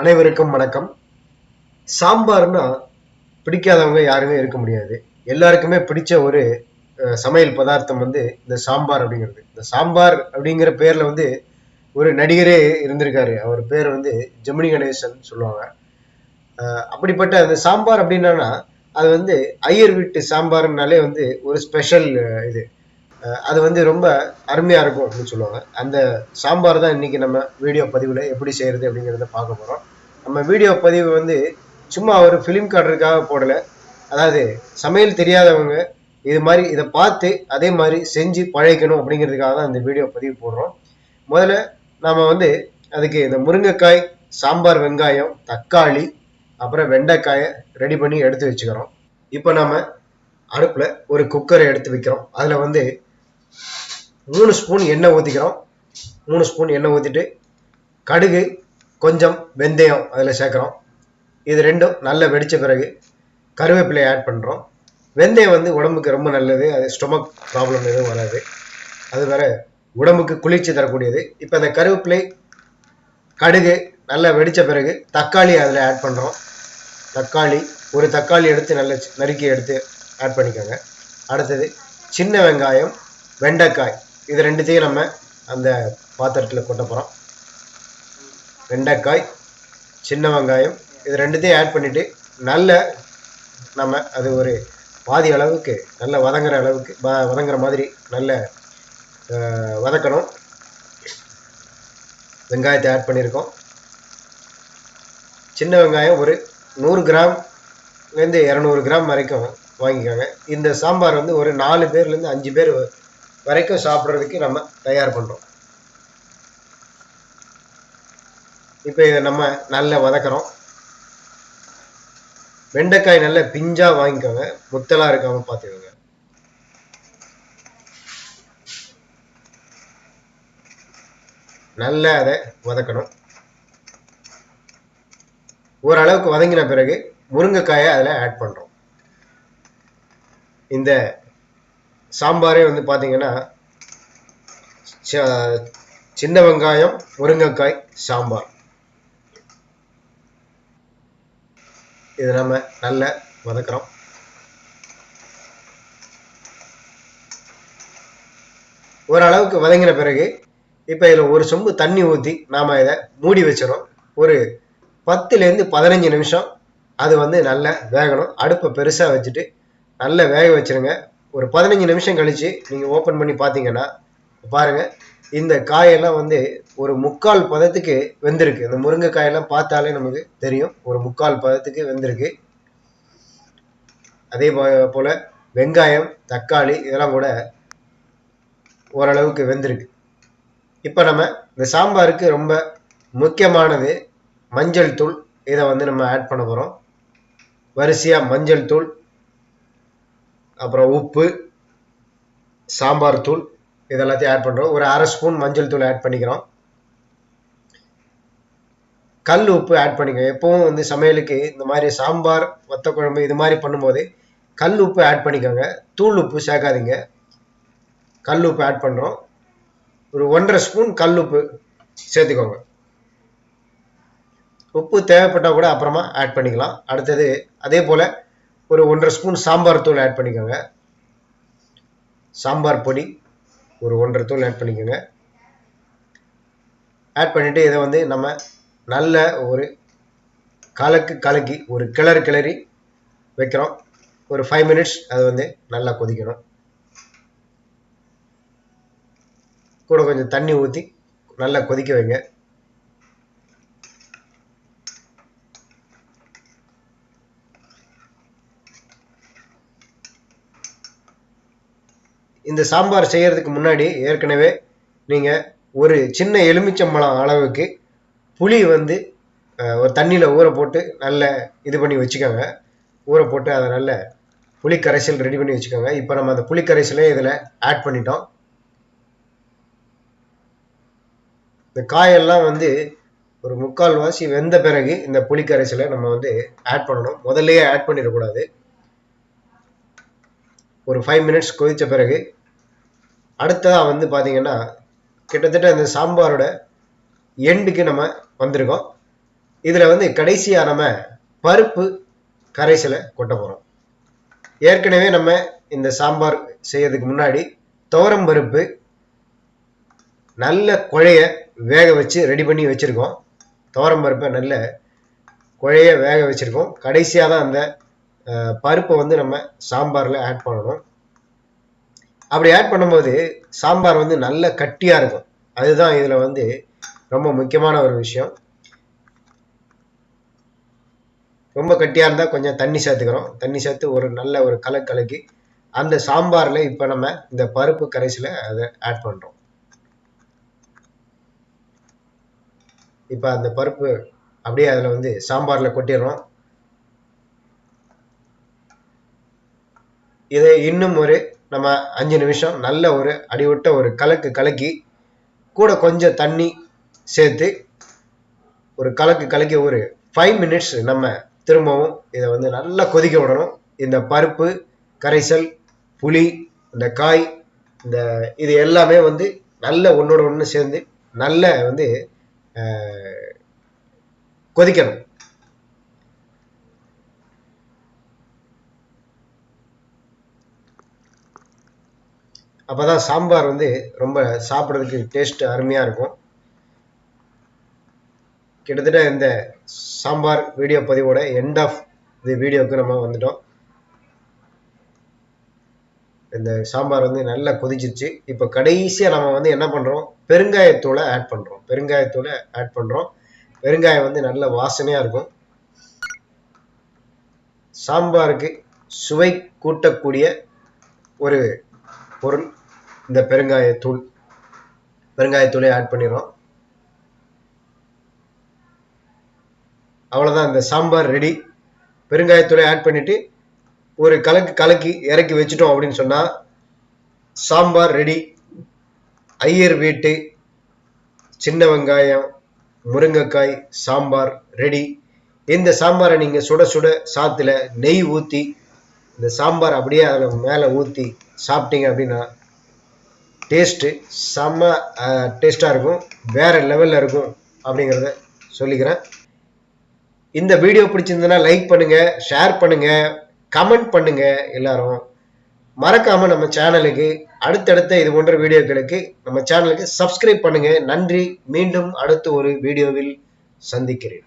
அனைவருக்கும் வணக்கம். சாம்பார்னா பிடிக்காதவங்க யாருமே இருக்க முடியாது. எல்லாருக்குமே பிடிச்ச ஒரு சமையல் பதார்த்தம் வந்து இந்த சாம்பார் அப்படிங்கிறது. இந்த சாம்பார் அப்படிங்கிற பேர்ல வந்து ஒரு நடிகரே இருந்திருக்காரு. அவர் பேர் வந்து ஜெமினி கணேசன் சொல்லுவாங்க. அப்படிப்பட்ட அந்த சாம்பார் அப்படின்னா அது வந்து ஐயர் வீட்டு சாம்பார்னாலே வந்து ஒரு ஸ்பெஷல் இது. அது வந்து ரொம்ப அருமையா இருக்கும் அப்படின்னு சொல்லுவாங்க. அந்த சாம்பார் தான் இன்னைக்கு நம்ம வீடியோ பதிவுல எப்படி செய்யறது அப்படிங்கிறத பார்க்க போறோம். நம்ம வீடியோ பதிவு வந்து சும்மா ஒரு ஃபிலிம் காட்டுறதுக்காக போடல. அதாவது சமையல் தெரியாதவங்க இது மாதிரி இதை பார்த்து அதே மாதிரி செஞ்சு பழகிக்கணும் அப்படிங்கிறதுக்காக தான் இந்த வீடியோ பதிவு போடுறோம். முதல்ல நாம வந்து அதுக்கு இந்த முருங்கைக்காய், சாம்பார் வெங்காயம், தக்காளி, அப்புறம் வெண்டைக்காயை ரெடி பண்ணி எடுத்து வச்சுக்கிறோம். இப்போ நாம அடுப்புல ஒரு குக்கரை எடுத்து வைக்கிறோம். அதுல வந்து 3 ஸ்பூன் எண்ணெய் ஊற்றிக்கிறோம். 3 ஸ்பூன் எண்ணெய் ஊற்றிட்டு கடுகு, கொஞ்சம் வெந்தயம் அதில் சேர்க்குறோம். இது ரெண்டும் நல்லா வெடித்த பிறகு கருவேப்பிலை ஆட் பண்ணுறோம். வெந்தயம் வந்து உடம்புக்கு ரொம்ப நல்லது. அது ஸ்டொமக் ப்ராப்ளம் எதுவும் வராது. அது வேற உடம்புக்கு குளிர்ச்சி தரக்கூடியது. இப்போ அந்த கருவேப்பிலை, கடுகு நல்லா வெடித்த பிறகு தக்காளி அதில் ஆட் பண்ணுறோம். ஒரு தக்காளி எடுத்து நல்லா நறுக்கி எடுத்து ஆட் பண்ணிக்கோங்க. அடுத்தது சின்ன வெங்காயம், வெண்டைக்காய், இது ரெண்டுத்தையும் நம்ம அந்த பாத்திரத்தில் கொட்ட போகிறோம். வெண்டைக்காய், சின்ன வெங்காயம், இது ரெண்டுத்தையும் ஆட் பண்ணிவிட்டு நல்ல நம்ம அது ஒரு பாதி அளவுக்கு நல்ல வதங்குற மாதிரி நல்ல வதக்கணும். வெங்காயத்தை ஆட் பண்ணியிருக்கோம். சின்ன வெங்காயம் ஒரு 100 கிராம்லேருந்து 200 கிராம் வரைக்கும் வாங்கிக்கோங்க. இந்த சாம்பார் வந்து ஒரு 4 பேர்லேருந்து 5 பேர் வரைக்கும் சாப்பிட்றதுக்கு நம்ம தயார் பண்ணுறோம். இப்போ இதை நம்ம நல்லா வதக்கிறோம். வெண்டைக்காய் நல்ல பிஞ்சா வாங்கிக்கோங்க, முத்தலா இருக்காம பார்த்துக்கோங்க. நல்லா அதை வதக்கணும். ஓரளவுக்கு வதங்கின பிறகு முருங்கைக்காயை அதில் ஆட் பண்ணுறோம். இந்த சாம்பாரே வந்து பார்த்தீங்கன்னா சின்ன வெங்காயம், முருங்கைக்காய் சாம்பார். இதை நம்ம நல்லா வதக்குறோம். ஓரளவுக்கு வதங்கின பிறகு இப்போ இதில் ஒரு சொம்பு தண்ணி ஊற்றி நாம் இதை மூடி வச்சிடும். ஒரு 10லேருந்து 15 நிமிஷம் அது வந்து நல்லா வேகணும். அடுப்பை பெருசாக வச்சுட்டு நல்லா வேக வச்சிருங்க. ஒரு 15 நிமிஷம் கழித்து நீங்கள் ஓப்பன் பண்ணி பார்த்தீங்கன்னா பாருங்கள், இந்த காயெல்லாம் வந்து ஒரு 3/4 பதத்துக்கு வெந்திருக்கு. இந்த முருங்கைக்காயெல்லாம் பார்த்தாலே நமக்கு தெரியும், ஒரு 3/4 பதத்துக்கு வெந்திருக்கு. அதே போல் வெங்காயம், தக்காளி இதெல்லாம் கூட ஓரளவுக்கு வெந்திருக்கு. இப்போ நம்ம இந்த சாம்பாருக்கு ரொம்ப முக்கியமானது மஞ்சள் தூள். இதை வந்து நம்ம ஆட் பண்ண போகிறோம். வரிசையாக மஞ்சள் தூள், அப்புறம் உப்பு, சாம்பார் தூள், இதெல்லாத்தையும் ஆட் பண்ணுறோம். ஒரு 1/2 ஸ்பூன் மஞ்சள் தூள் ஆட் பண்ணிக்கிறோம். கல் உப்பு ஆட் பண்ணிக்கோங்க. எப்பவும் வந்து சமையலுக்கு இந்த மாதிரி சாம்பார், வத்த குழம்பு இது மாதிரி பண்ணும்போது கல் உப்பு ஆட் பண்ணிக்கோங்க. தூள் உப்பு சேர்க்காதீங்க. கல் உப்பு ஆட் பண்ணுறோம். ஒரு 1/2 ஸ்பூன் கல் உப்பு சேர்த்துக்கோங்க. உப்பு தேவைப்பட்டால் கூட அப்புறமா ஆட் பண்ணிக்கலாம். அடுத்தது அதே போல் ஒரு 1/2 ஸ்பூன் சாம்பார் தூள் ஆட் பண்ணிக்கோங்க. சாம்பார் பொடி ஒரு 1/2 தூள் ஆட் பண்ணிக்கோங்க. ஆட் பண்ணிவிட்டு இதை வந்து நம்ம நல்ல ஒரு கலக்கி ஒரு கிளறி வைக்கிறோம். ஒரு 5 மினிட்ஸ் அது வந்து நல்லா கொதிக்கணும். கூட கொஞ்சம் தண்ணி ஊற்றி நல்லா கொதிக்க வைங்க. இந்த சாம்பார் செய்யறதுக்கு முன்னாடி ஏற்கனவே நீங்கள் ஒரு சின்ன எலுமிச்சம்பழம் அளவுக்கு புளி வந்து ஒரு தண்ணியில் ஊற போட்டு நல்ல இது பண்ணி வச்சுக்கோங்க. ஊற போட்டு அதை நல்ல புளி கரைசல் ரெடி பண்ணி வச்சுக்கோங்க. இப்போ நம்ம அந்த புளி கரைசலே இதில் ஆட் பண்ணிட்டோம். இந்த காயெல்லாம் வந்து ஒரு 3/4 வாசி வெந்த பிறகு இந்த புளி கரைசலை நம்ம வந்து ஆட் பண்ணணும். முதல்லையே ஆட் பண்ணிடக்கூடாது. ஒரு 5 மினிட்ஸ் கொதித்த பிறகு அடுத்ததாக வந்து பார்த்தீங்கன்னா கிட்டத்தட்ட இந்த சாம்பாரோட எண்டுக்கு நம்ம வந்திருக்கோம். இதுல வந்து கடைசியா நம்ம பருப்பு கரைசலை கொட்ட போறோம். ஏற்கனவே நம்ம இந்த சாம்பார் செய்யறதுக்கு முன்னாடி துவரம் பருப்பு நல்ல குழைய வேக வச்சு ரெடி பண்ணி வச்சிருக்கோம். துவரம் பருப்பை நல்ல குழைய வேக வச்சிருக்கோம். கடைசியா தான் அந்த பருப்பை வந்து நம்ம சாம்பார்ல ஆட் பண்ணணும். அப்படி ஆட் பண்ணும்போது சாம்பார் வந்து நல்ல கட்டியா இருக்கும். அதுதான் இதுல வந்து ரொம்ப முக்கியமான ஒரு விஷயம். ரொம்ப கட்டியா இருந்தா கொஞ்சம் தண்ணி சேர்த்துக்கிறோம். தண்ணி சேர்த்து ஒரு நல்ல ஒரு கலக்கி அந்த சாம்பார்ல இப்ப நம்ம இந்த பருப்பு கரைசலை அதை ஆட் பண்றோம். இப்ப அந்த பருப்பு அப்படியே அதுல வந்து சாம்பார்ல கொட்டிடுறோம். இதை இன்னும் ஒரு நம்ம 5 நிமிஷம் நல்ல ஒரு அடிவிட்ட ஒரு கலக்கி கூட கொஞ்சம் தண்ணி சேர்த்து ஒரு கலக்கி ஒரு 5 மினிட்ஸ் நம்ம திரும்பவும் இதை வந்து நல்லா கொதிக்க விடணும். இந்த பருப்பு கரைசல், புளி, இந்த காய், இந்த இது எல்லாமே வந்து நல்ல ஒன்னோட ஒன்று சேர்ந்து நல்ல வந்து கொதிக்கணும். அப்பதான் சாம்பார் வந்து ரொம்ப சாப்பிட்றதுக்கு டேஸ்ட் அருமையா இருக்கும். கிட்டத்தட்ட இந்த சாம்பார் வீடியோ பதிவோட எண்ட் ஆஃப் தி வீடியோக்கு நம்ம வந்துட்டோம். இந்த சாம்பார் வந்து நல்லா கொதிச்சிருச்சு. இப்போ கடைசியா நம்ம வந்து என்ன பண்றோம், பெருங்காயத்தூளை ஆட் பண்றோம். பெருங்காயம் வந்து நல்ல வாசனையா இருக்கும். சாம்பாருக்கு சுவை கூட்டக்கூடிய ஒரு பொருள் இந்த பெருங்காயத்தூளை ஆட் பண்ணிடுறோம். அவ்வளவுதான், இந்த சாம்பார் ரெடி. பெருங்காயத்தூளை ஆட் பண்ணிட்டு ஒரு கலக்கி இறக்கி வச்சுட்டோம் அப்படின்னு சொன்னா சாம்பார் ரெடி. ஐயர் வீட்டு சின்ன வெங்காயம் முருங்கைக்காய் சாம்பார் ரெடி. இந்த சாம்பாரை நீங்க சுட சுட சாத்துல நெய் ஊத்தி இந்த சாம்பார் அப்படியே அதில் மேலே ஊற்றி சாப்பிட்டீங்க அப்படின்னா டேஸ்ட்டு செம்ம டேஸ்டாக இருக்கும், வேற லெவலில் இருக்கும் அப்படிங்கிறத சொல்லிக்கிறேன். இந்த வீடியோ பிடிச்சிருந்ததுன்னா லைக் பண்ணுங்க, ஷேர் பண்ணுங்க, கமெண்ட் பண்ணுங்க. எல்லாரும் மறக்காம நம்ம சேனலுக்கு அடுத்தடுத்த இது போன்ற வீடியோக்களுக்கு நம்ம சேனலுக்கு சப்ஸ்கிரைப் பண்ணுங்க. நன்றி. மீண்டும் அடுத்த ஒரு வீடியோவில் சந்திக்கிறேன்.